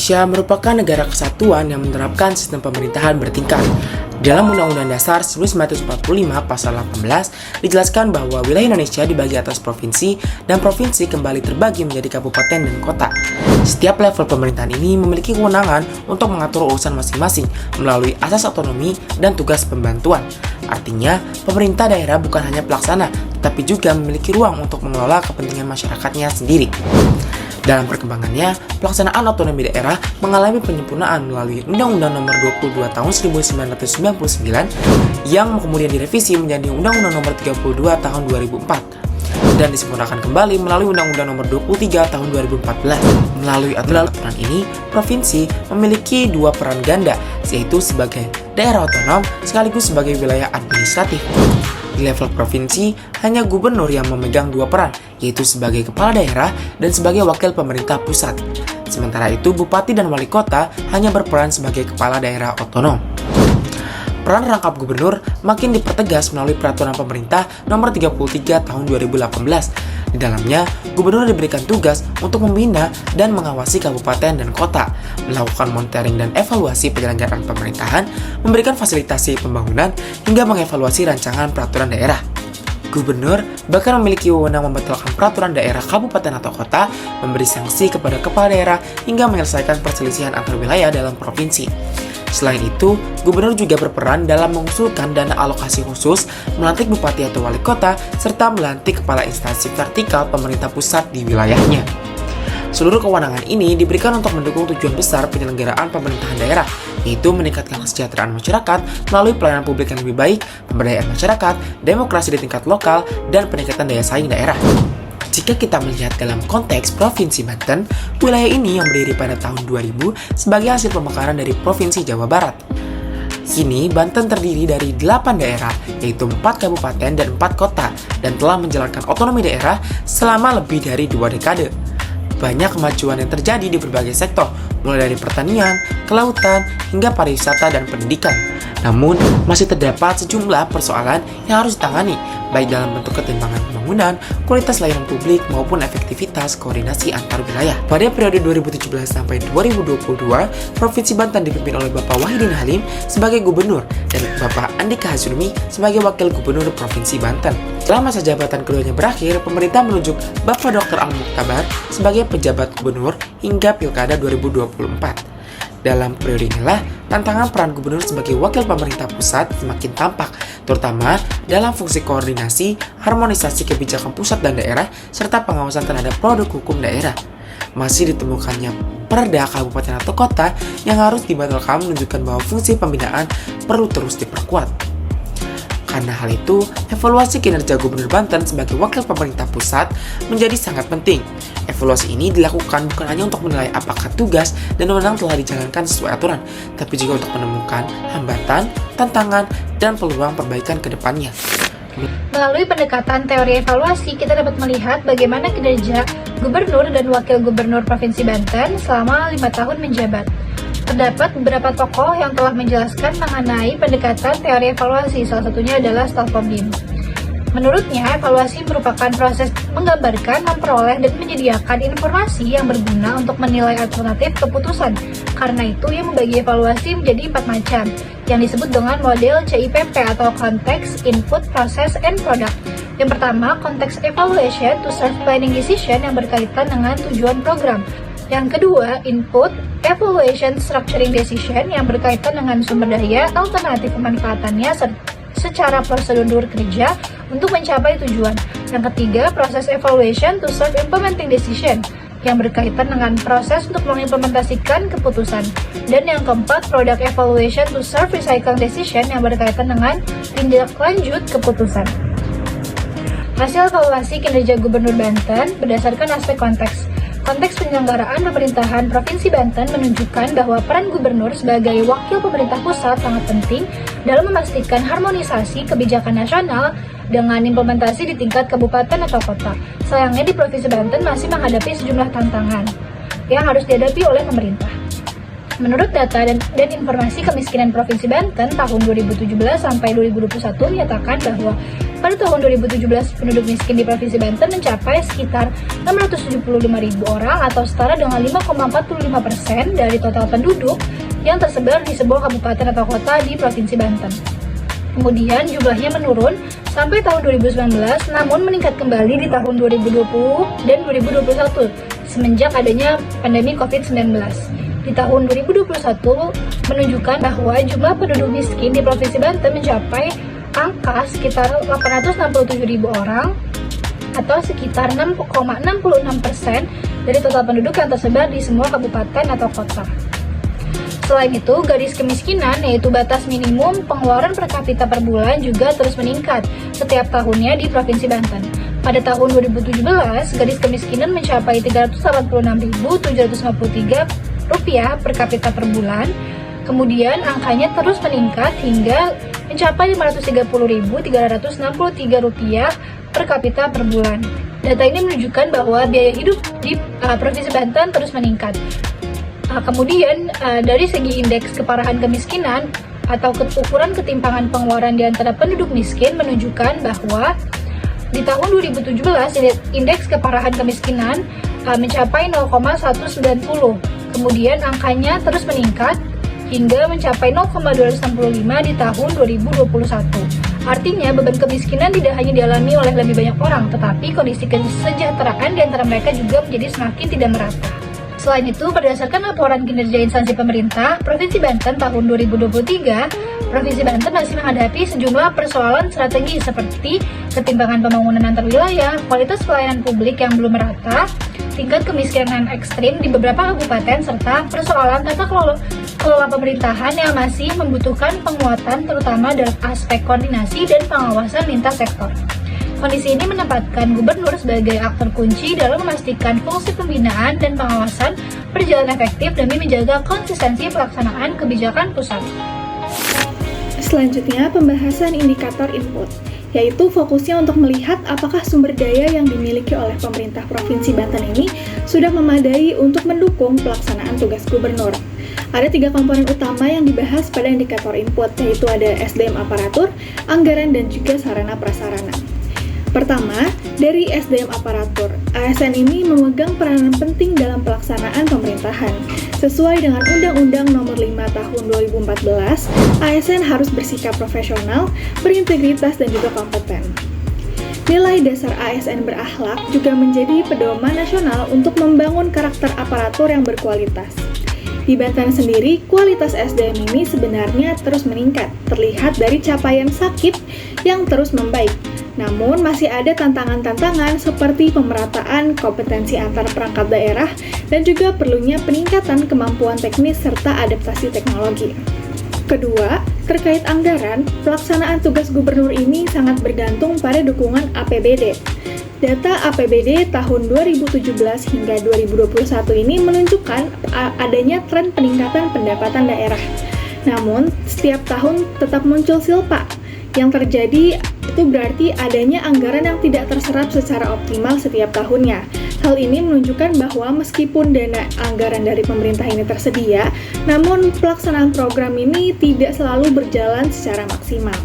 Indonesia merupakan negara kesatuan yang menerapkan sistem pemerintahan bertingkat. Dalam Undang-Undang Dasar 1945 Pasal 18 dijelaskan bahwa wilayah Indonesia dibagi atas provinsi dan provinsi kembali terbagi menjadi kabupaten dan kota. Setiap level pemerintahan ini memiliki kewenangan untuk mengatur urusan masing-masing melalui asas otonomi dan tugas pembantuan. Artinya, pemerintah daerah bukan hanya pelaksana, tetapi juga memiliki ruang untuk mengelola kepentingan masyarakatnya sendiri. Dalam perkembangannya, pelaksanaan otonomi daerah mengalami penyempurnaan melalui Undang-Undang Nomor 22 Tahun 1999 yang kemudian direvisi menjadi Undang-Undang Nomor 32 Tahun 2004 dan disempurnakan kembali melalui Undang-Undang Nomor 23 Tahun 2014. Melalui aturan ini, provinsi memiliki dua peran ganda, yaitu sebagai daerah otonom sekaligus sebagai wilayah administratif. Di level provinsi, hanya gubernur yang memegang dua peran, yaitu sebagai kepala daerah dan sebagai wakil pemerintah pusat. Sementara itu, bupati dan wali kota hanya berperan sebagai kepala daerah otonom. Peran rangkap gubernur makin dipertegas melalui Peraturan Pemerintah Nomor 33 Tahun 2018. Di dalamnya, gubernur diberikan tugas untuk membina dan mengawasi kabupaten dan kota, melakukan monitoring dan evaluasi penyelenggaraan pemerintahan, memberikan fasilitasi pembangunan, hingga mengevaluasi rancangan peraturan daerah. Gubernur bahkan memiliki wewenang membatalkan peraturan daerah kabupaten atau kota, memberi sanksi kepada kepala daerah, hingga menyelesaikan perselisihan antar wilayah dalam provinsi. Selain itu, gubernur juga berperan dalam mengusulkan dana alokasi khusus, melantik bupati atau wali kota, serta melantik kepala instansi vertikal pemerintah pusat di wilayahnya. Seluruh kewenangan ini diberikan untuk mendukung tujuan besar penyelenggaraan pemerintahan daerah, yaitu meningkatkan kesejahteraan masyarakat melalui pelayanan publik yang lebih baik, pemberdayaan masyarakat, demokrasi di tingkat lokal, dan peningkatan daya saing daerah. Jika kita melihat dalam konteks Provinsi Banten, wilayah ini yang berdiri pada tahun 2000 sebagai hasil pemekaran dari Provinsi Jawa Barat. Kini, Banten terdiri dari 8 daerah, yaitu 4 kabupaten dan 4 kota, dan telah menjalankan otonomi daerah selama lebih dari 2 dekade. Banyak kemajuan yang terjadi di berbagai sektor, mulai dari pertanian, kelautan, hingga pariwisata dan pendidikan. Namun, masih terdapat sejumlah persoalan yang harus ditangani, baik dalam bentuk ketimpangan pembangunan, kualitas layanan publik, maupun efektivitas koordinasi antar wilayah. Pada periode 2017 sampai 2022, Provinsi Banten dipimpin oleh Bapak Wahidin Halim sebagai gubernur dan Bapak Andika Hazrumi sebagai wakil gubernur Provinsi Banten. Setelah masa jabatan keduanya berakhir, pemerintah menunjuk Bapak Dr. Al-Mukhtabar sebagai pejabat gubernur hingga Pilkada 2024. Dalam periode inilah, tantangan peran gubernur sebagai wakil pemerintah pusat semakin tampak, terutama dalam fungsi koordinasi, harmonisasi kebijakan pusat dan daerah, serta pengawasan terhadap produk hukum daerah. Masih ditemukannya perda kabupaten atau kota yang harus dibatalkan menunjukkan bahwa fungsi pembinaan perlu terus diperkuat. Karena hal itu, evaluasi kinerja Gubernur Banten sebagai wakil pemerintah pusat menjadi sangat penting. Evaluasi ini dilakukan bukan hanya untuk menilai apakah tugas dan wewenang telah dijalankan sesuai aturan, tapi juga untuk menemukan hambatan, tantangan, dan peluang perbaikan ke depannya. Melalui pendekatan teori evaluasi, kita dapat melihat bagaimana kinerja Gubernur dan Wakil Gubernur Provinsi Banten selama 5 tahun menjabat. Terdapat beberapa tokoh yang telah menjelaskan mengenai pendekatan teori evaluasi, salah satunya adalah Stalford. Menurutnya, evaluasi merupakan proses menggambarkan, memperoleh, dan menyediakan informasi yang berguna untuk menilai alternatif keputusan. Karena itu, ia membagi evaluasi menjadi 4 macam, yang disebut dengan model CIPP atau Context, Input, Process, and Product. Yang pertama, Context Evaluation to Serve Planning Decision yang berkaitan dengan tujuan program. Yang kedua, Input Evaluation Structuring Decision yang berkaitan dengan sumber daya, alternatif pemanfaatannya, secara prosedur kerja untuk mencapai tujuan. Yang ketiga, Proses Evaluation to Serve Implementing Decision yang berkaitan dengan proses untuk mengimplementasikan keputusan. Dan yang keempat, Product Evaluation to Serve Recycling Decision yang berkaitan dengan tindak lanjut keputusan. Hasil evaluasi kinerja Gubernur Banten berdasarkan aspek konteks. Konteks penyelenggaraan pemerintahan Provinsi Banten menunjukkan bahwa peran gubernur sebagai wakil pemerintah pusat sangat penting dalam memastikan harmonisasi kebijakan nasional dengan implementasi di tingkat kabupaten atau kota. Sayangnya di Provinsi Banten masih menghadapi sejumlah tantangan yang harus dihadapi oleh pemerintah. Menurut data dan informasi kemiskinan Provinsi Banten tahun 2017 sampai 2021 menyatakan bahwa pada tahun 2017 penduduk miskin di Provinsi Banten mencapai sekitar 675.000 orang atau setara dengan 5,45% dari total penduduk yang tersebar di sebuah kabupaten atau kota di Provinsi Banten. Kemudian jumlahnya menurun sampai tahun 2019 namun meningkat kembali di tahun 2020 dan 2021 semenjak adanya pandemi COVID-19. Di tahun 2021 menunjukkan bahwa jumlah penduduk miskin di Provinsi Banten mencapai angka sekitar 867.000 orang atau sekitar 6,66% dari total penduduk yang tersebar di semua kabupaten atau kota. Selain itu, garis kemiskinan yaitu batas minimum pengeluaran per kapita per bulan juga terus meningkat setiap tahunnya di Provinsi Banten. Pada tahun 2017, garis kemiskinan mencapai Rp386.753 per kapita per bulan. Kemudian angkanya terus meningkat hingga mencapai Rp500.363 per kapita per bulan. Data ini menunjukkan bahwa biaya hidup di Provinsi Banten terus meningkat. Kemudian dari segi indeks keparahan kemiskinan atau ukuran ketimpangan pengeluaran di antara penduduk miskin menunjukkan bahwa di tahun 2017 indeks keparahan kemiskinan mencapai 0,190. Kemudian angkanya terus meningkat hingga mencapai 0,265 di tahun 2021. Artinya beban kemiskinan tidak hanya dialami oleh lebih banyak orang, tetapi kondisi kesejahteraan di antara mereka juga menjadi semakin tidak merata. Selain itu, berdasarkan laporan kinerja instansi pemerintah, Provinsi Banten tahun 2023, Provinsi Banten masih menghadapi sejumlah persoalan strategis seperti ketimpangan pembangunan antar wilayah, kualitas pelayanan publik yang belum merata, tingkat kemiskinan ekstrim di beberapa kabupaten, serta persoalan tata kelola pemerintahan yang masih membutuhkan penguatan terutama dalam aspek koordinasi dan pengawasan lintas sektor. Kondisi ini menempatkan gubernur sebagai aktor kunci dalam memastikan fungsi pembinaan dan pengawasan berjalan efektif demi menjaga konsistensi pelaksanaan kebijakan pusat. Selanjutnya, pembahasan indikator input, yaitu fokusnya untuk melihat apakah sumber daya yang dimiliki oleh pemerintah Provinsi Banten ini sudah memadai untuk mendukung pelaksanaan tugas gubernur. Ada 3 komponen utama yang dibahas pada indikator input, yaitu ada SDM aparatur, anggaran, dan juga sarana prasarana. Pertama, dari SDM aparatur, ASN ini memegang peranan penting dalam pelaksanaan pemerintahan. Sesuai dengan Undang-Undang Nomor 5 Tahun 2014, ASN harus bersikap profesional, berintegritas, dan juga kompeten. Nilai dasar ASN berakhlak juga menjadi pedoman nasional untuk membangun karakter aparatur yang berkualitas. Di Banten sendiri, kualitas SDM ini sebenarnya terus meningkat, terlihat dari capaian Sakip yang terus membaik. Namun, masih ada tantangan-tantangan seperti pemerataan kompetensi antar perangkat daerah dan juga perlunya peningkatan kemampuan teknis serta adaptasi teknologi. Kedua, terkait anggaran, pelaksanaan tugas gubernur ini sangat bergantung pada dukungan APBD. Data APBD tahun 2017 hingga 2021 ini menunjukkan adanya tren peningkatan pendapatan daerah. Namun, setiap tahun tetap muncul silpa. Yang terjadi itu berarti adanya anggaran yang tidak terserap secara optimal setiap tahunnya. Hal ini menunjukkan bahwa meskipun dana anggaran dari pemerintah ini tersedia, namun pelaksanaan program ini tidak selalu berjalan secara maksimal.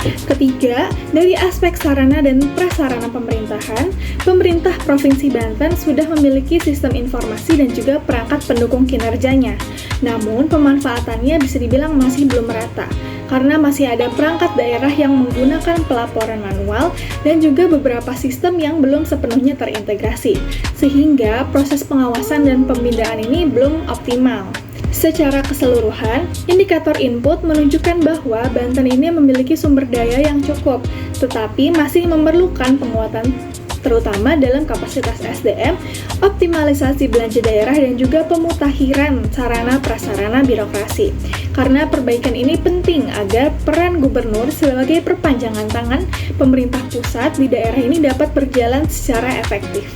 Ketiga, dari aspek sarana dan prasarana pemerintahan, pemerintah Provinsi Banten sudah memiliki sistem informasi dan juga perangkat pendukung kinerjanya. Namun, pemanfaatannya bisa dibilang masih belum merata, karena masih ada perangkat daerah yang menggunakan pelaporan manual dan juga beberapa sistem yang belum sepenuhnya terintegrasi, sehingga proses pengawasan dan pembinaan ini belum optimal. Secara keseluruhan, indikator input menunjukkan bahwa Banten ini memiliki sumber daya yang cukup, tetapi masih memerlukan penguatan terutama dalam kapasitas SDM, optimalisasi belanja daerah, dan juga pemutakhiran sarana prasarana birokrasi. Karena perbaikan ini penting agar peran gubernur sebagai perpanjangan tangan pemerintah pusat di daerah ini dapat berjalan secara efektif.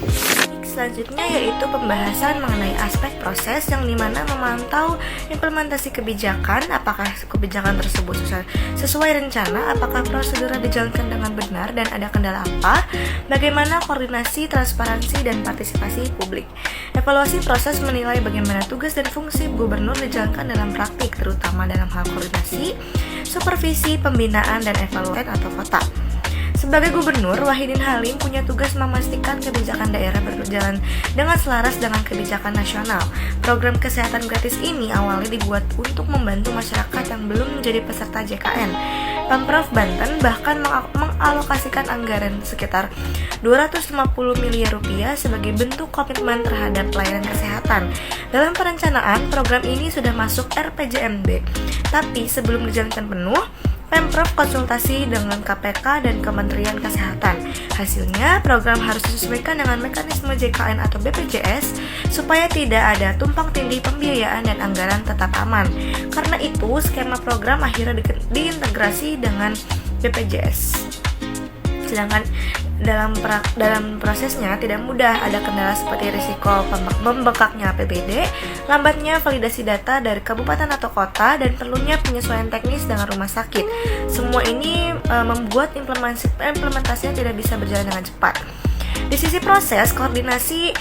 selanjutnya yaitu pembahasan mengenai aspek proses yang dimana memantau implementasi kebijakan, apakah kebijakan tersebut sesuai rencana, apakah prosedurnya dijalankan dengan benar dan ada kendala apa, bagaimana koordinasi, transparansi, dan partisipasi publik. Evaluasi proses menilai bagaimana tugas dan fungsi gubernur dijalankan dalam praktik, terutama dalam hal koordinasi, supervisi, pembinaan, dan evaluasi atau kota. Sebagai gubernur, Wahidin Halim punya tugas memastikan kebijakan daerah berjalan dengan selaras dengan kebijakan nasional. Program kesehatan gratis ini awalnya dibuat untuk membantu masyarakat yang belum menjadi peserta JKN. Pemprov Banten bahkan mengalokasikan anggaran sekitar 250 miliar rupiah sebagai bentuk komitmen terhadap pelayanan kesehatan. Dalam perencanaan, program ini sudah masuk RPJMD, tapi sebelum dijalankan penuh, Pemprov konsultasi dengan KPK dan Kementerian Kesehatan. Hasilnya, program harus disesuaikan dengan mekanisme JKN atau BPJS supaya tidak ada tumpang tindih pembiayaan dan anggaran tetap aman. Karena itu, skema program akhirnya diintegrasi dengan BPJS. Sedangkan dalam prosesnya tidak mudah, ada kendala seperti risiko membengkaknya APBD, lambatnya validasi data dari kabupaten atau kota, dan perlunya penyesuaian teknis dengan rumah sakit. Semua ini membuat implementasinya tidak bisa berjalan dengan cepat. Di sisi proses, koordinasi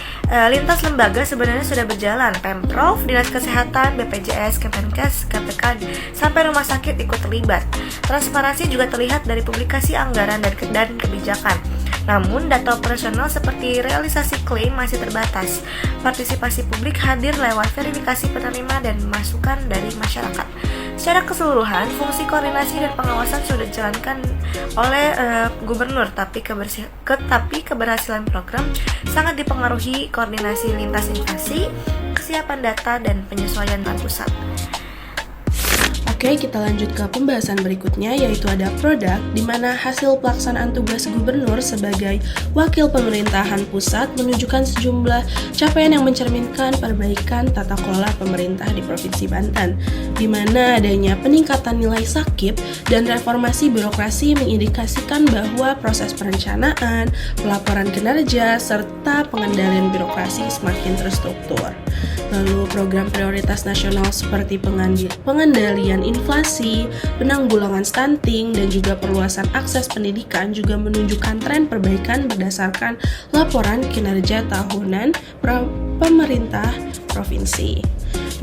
lintas lembaga sebenarnya sudah berjalan. Pemprov, Dinas Kesehatan, BPJS, Kemenkes, KPK, sampai rumah sakit ikut terlibat. Transparansi juga terlihat dari publikasi anggaran dan kebijakan. Namun, data operasional seperti realisasi klaim masih terbatas. Partisipasi publik hadir lewat verifikasi penerima dan masukan dari masyarakat. Secara keseluruhan, fungsi koordinasi dan pengawasan sudah dijalankan oleh gubernur, tapi keberhasilan program sangat dipengaruhi koordinasi lintas instansi, kesiapan data, dan penyesuaian dengan pusat. Oke, kita lanjut ke pembahasan berikutnya, yaitu ada produk, di mana hasil pelaksanaan tugas gubernur sebagai wakil pemerintahan pusat menunjukkan sejumlah capaian yang mencerminkan perbaikan tata kelola pemerintah di Provinsi Banten, di mana adanya peningkatan nilai sakip dan reformasi birokrasi mengindikasikan bahwa proses perencanaan, pelaporan kinerja, serta pengendalian birokrasi semakin terstruktur. Lalu program prioritas nasional seperti pengendalian inflasi, penanggulangan stunting, dan juga perluasan akses pendidikan juga menunjukkan tren perbaikan berdasarkan laporan kinerja tahunan pemerintah provinsi.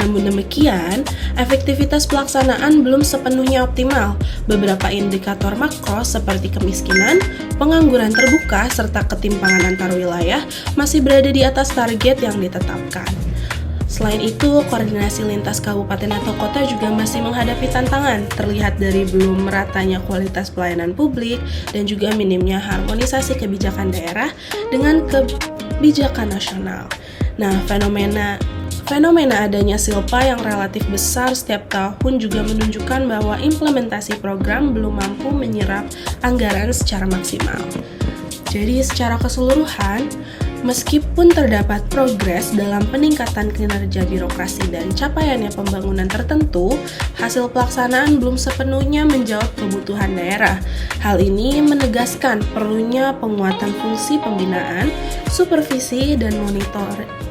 Namun demikian, efektivitas pelaksanaan belum sepenuhnya optimal. Beberapa indikator makro seperti kemiskinan, pengangguran terbuka, serta ketimpangan antar wilayah masih berada di atas target yang ditetapkan. Selain itu, koordinasi lintas kabupaten atau kota juga masih menghadapi tantangan, terlihat dari belum meratanya kualitas pelayanan publik dan juga minimnya harmonisasi kebijakan daerah dengan kebijakan nasional. Nah, fenomena adanya silpa yang relatif besar setiap tahun juga menunjukkan bahwa implementasi program belum mampu menyerap anggaran secara maksimal. Jadi, secara keseluruhan, meskipun terdapat progres dalam peningkatan kinerja birokrasi dan capaiannya pembangunan tertentu, hasil pelaksanaan belum sepenuhnya menjawab kebutuhan daerah. Hal ini menegaskan perlunya penguatan fungsi pembinaan, supervisi, dan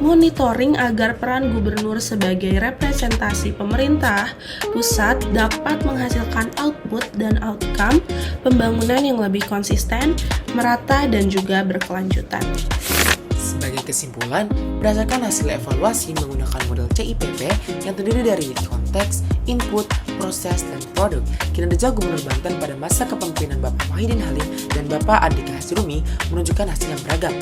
monitoring agar peran gubernur sebagai representasi pemerintah pusat dapat menghasilkan output dan outcome pembangunan yang lebih konsisten, merata, dan juga berkelanjutan. Sebagai kesimpulan, berdasarkan hasil evaluasi menggunakan model CIPP yang terdiri dari konteks, input, proses, dan produk, kinerja Gubernur Banten pada masa kepemimpinan Bapak Wahidin Halim dan Bapak Andika Hazrumi menunjukkan hasil yang beragam.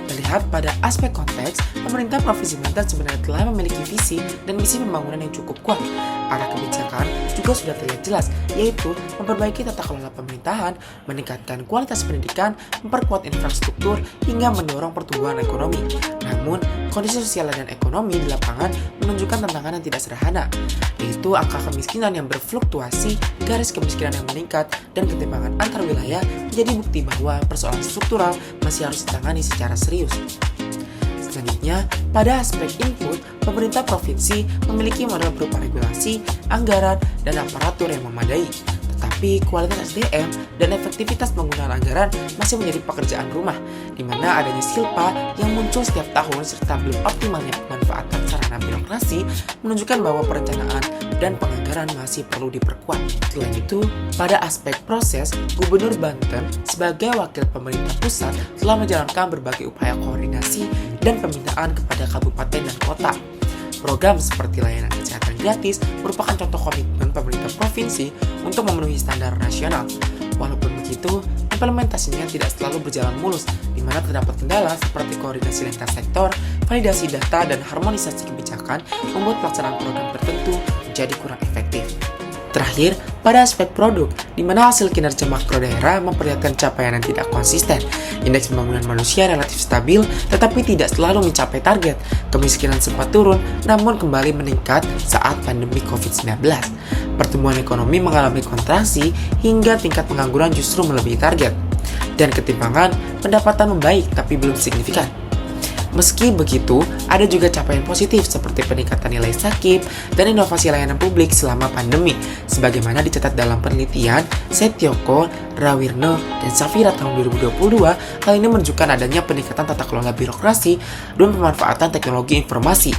Terlihat pada aspek konteks, pemerintah Provinsi Banten sebenarnya telah memiliki visi dan misi pembangunan yang cukup kuat. Arah kebijakan juga sudah terlihat jelas, yaitu memperbaiki tata kelola pemerintahan, meningkatkan kualitas pendidikan, memperkuat infrastruktur, hingga mendorong pertumbuhan ekonomi. Namun, kondisi sosial dan ekonomi di lapangan menunjukkan tantangan yang tidak sederhana, yaitu angka kemiskinan yang berfluktuasi, garis kemiskinan yang meningkat, dan ketimpangan antar wilayah menjadi bukti bahwa persoalan struktural masih harus ditangani secara serius. Selanjutnya, pada aspek input, pemerintah provinsi memiliki modal berupa regulasi, anggaran, dan aparatur yang memadai. Tetapi kualitas SDM dan efektivitas penggunaan anggaran masih menjadi pekerjaan rumah, di mana adanya silpa yang muncul setiap tahun serta belum optimalnya pemanfaatan sarana birokrasi menunjukkan bahwa perencanaan dan penganggaran masih perlu diperkuat. Selain itu, pada aspek proses, Gubernur Banten sebagai wakil pemerintah pusat telah menjalankan berbagai upaya koordinasi dan pembinaan kepada kabupaten dan kota. Program seperti layanan kesehatan gratis merupakan contoh komitmen pemerintah provinsi untuk memenuhi standar nasional. Walaupun begitu, implementasinya tidak selalu berjalan mulus, di mana terdapat kendala seperti koordinasi lintas sektor, validasi data, dan harmonisasi kebijakan membuat pelaksanaan program tertentu menjadi kurang efektif. Terakhir, pada aspek produk, di mana hasil kinerja makro daerah memperlihatkan capaian yang tidak konsisten. Indeks pembangunan manusia relatif stabil, tetapi tidak selalu mencapai target. Kemiskinan sempat turun, namun kembali meningkat saat pandemi COVID-19. Pertumbuhan ekonomi mengalami kontraksi, hingga tingkat pengangguran justru melebihi target. Dan ketimpangan pendapatan membaik, tapi belum signifikan. Meski begitu, ada juga capaian positif seperti peningkatan nilai sakit dan inovasi layanan publik selama pandemi, sebagaimana dicatat dalam penelitian Setyoko, Rawirno, dan Safira tahun 2022. Hal ini menunjukkan adanya peningkatan tata kelola birokrasi dan pemanfaatan teknologi informasi.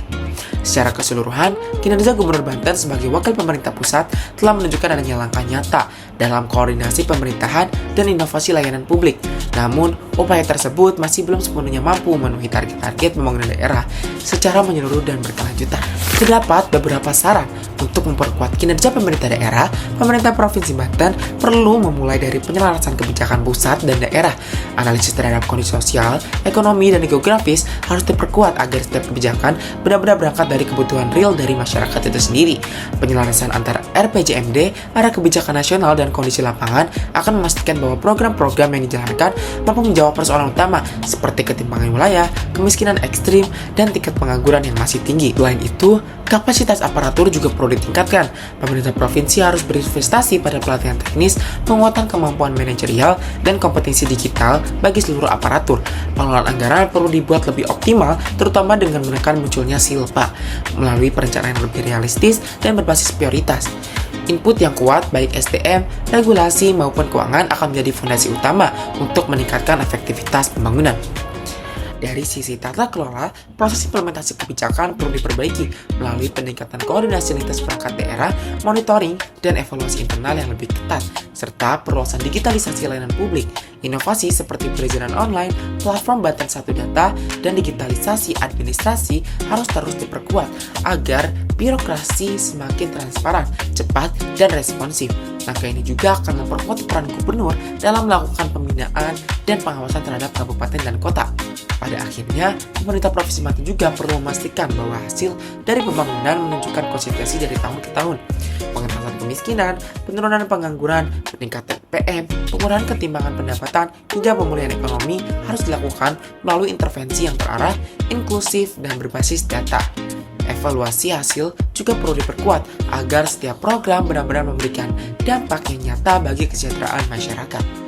Secara keseluruhan, kinerja Gubernur Banten sebagai wakil pemerintah pusat telah menunjukkan adanya langkah nyata dalam koordinasi pemerintahan dan inovasi layanan publik. Namun, upaya tersebut masih belum sepenuhnya mampu memenuhi target-target pembangunan daerah secara menyeluruh dan berkelanjutan. Terdapat beberapa saran untuk memperkuat kinerja pemerintah daerah. Pemerintah Provinsi Banten perlu memulai dari penyelarasan kebijakan pusat dan daerah. Analisis terhadap kondisi sosial, ekonomi, dan geografis harus diperkuat agar setiap kebijakan benar-benar berangkat dari kebutuhan real dari masyarakat itu sendiri. Penyelarasan antara RPJMD, arah kebijakan nasional, dan kondisi lapangan akan memastikan bahwa program-program yang dijalankan mampu menjawab persoalan utama seperti ketimpangan wilayah, kemiskinan ekstrim, dan tingkat pengangguran yang masih tinggi. Selain itu, kapasitas aparatur juga perlu ditingkatkan. Pemerintah provinsi harus berinvestasi pada pelatihan teknis, penguatan kemampuan manajerial, dan kompetensi digital bagi seluruh aparatur. Pengelolaan anggaran perlu dibuat lebih optimal, terutama dengan menekan munculnya silpa, melalui perencanaan yang lebih realistis dan berbasis prioritas. Input yang kuat, baik SDM, regulasi, maupun keuangan akan menjadi fondasi utama untuk meningkatkan efektivitas pembangunan. Dari sisi tata kelola, proses implementasi kebijakan perlu diperbaiki melalui peningkatan koordinasi lintas perangkat daerah, monitoring, dan evaluasi internal yang lebih ketat, serta perluasan digitalisasi layanan publik. Inovasi seperti perizinan online, platform Banten Satu Data, dan digitalisasi administrasi harus terus diperkuat agar birokrasi semakin transparan, cepat, dan responsif. Langkah ini juga akan memperkuat peran gubernur dalam melakukan pembinaan dan pengawasan terhadap kabupaten dan kota. Pada akhirnya, pemerintah Provinsi Banten juga perlu memastikan bahwa hasil dari pembangunan menunjukkan konsistensi dari tahun ke tahun. Pengentasan kemiskinan, penurunan pengangguran, peningkatan PM, pengurangan ketimpangan pendapatan, hingga pemulihan ekonomi harus dilakukan melalui intervensi yang terarah, inklusif, dan berbasis data. Evaluasi hasil juga perlu diperkuat agar setiap program benar-benar memberikan dampak yang nyata bagi kesejahteraan masyarakat.